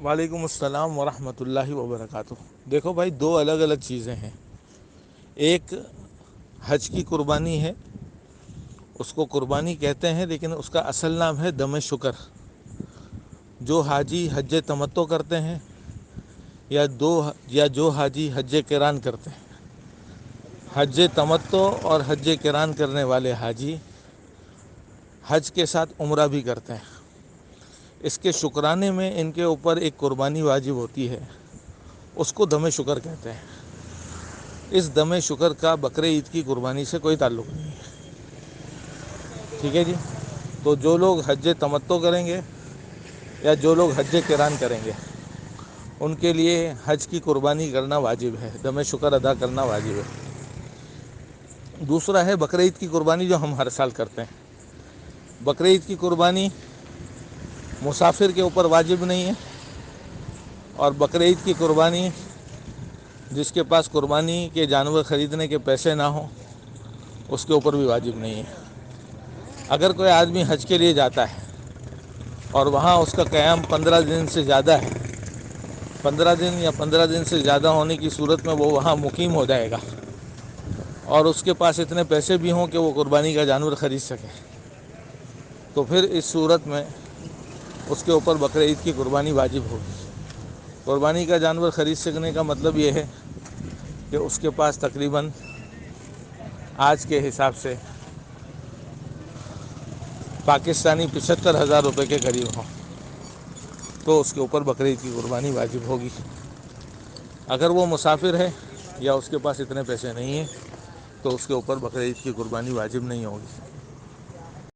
وعلیکم السلام ورحمۃ اللہ وبرکاتہ۔ دیکھو بھائی، دو الگ الگ چیزیں ہیں۔ ایک حج کی قربانی ہے، اس کو قربانی کہتے ہیں، لیکن اس کا اصل نام ہے دم شکر۔ جو حاجی حج تمتع کرتے ہیں یا جو حاجی حج قران کرتے ہیں، حج تمتع اور حج قران کرنے والے حاجی حج کے ساتھ عمرہ بھی کرتے ہیں۔ اس کے شکرانے میں ان کے اوپر ایک قربانی واجب ہوتی ہے، اس کو دم شکر کہتے ہیں۔ اس دم شکر کا بقر عید کی قربانی سے کوئی تعلق نہیں ہے، ٹھیک ہے جی۔ تو جو لوگ حج تمتع کریں گے یا جو لوگ حج قران کریں گے، ان کے لیے حج کی قربانی کرنا واجب ہے، دم شکر ادا کرنا واجب ہے۔ دوسرا ہے بقر عید کی قربانی، جو ہم ہر سال کرتے ہیں۔ بقر عید کی قربانی مسافر کے اوپر واجب نہیں ہے، اور بقر عید کی قربانی جس کے پاس قربانی کے جانور خریدنے کے پیسے نہ ہوں، اس کے اوپر بھی واجب نہیں ہے۔ اگر کوئی آدمی حج کے لیے جاتا ہے اور وہاں اس کا قیام 15 دن سے زیادہ ہے، 15 دن یا 15 دن سے زیادہ ہونے کی صورت میں وہ وہاں مقیم ہو جائے گا، اور اس کے پاس اتنے پیسے بھی ہوں کہ وہ قربانی کا جانور خرید سکے، تو پھر اس صورت میں اس کے اوپر بقر عید کی قربانی واجب ہوگی۔ قربانی کا جانور خرید سکنے کا مطلب یہ ہے کہ اس کے پاس تقریباً آج کے حساب سے پاکستانی 75,000 روپے کے قریب ہوں، تو اس کے اوپر بقر عید کی قربانی واجب ہوگی۔ اگر وہ مسافر ہے یا اس کے پاس اتنے پیسے نہیں ہیں، تو اس کے اوپر بقر عید کی قربانی واجب نہیں ہوگی۔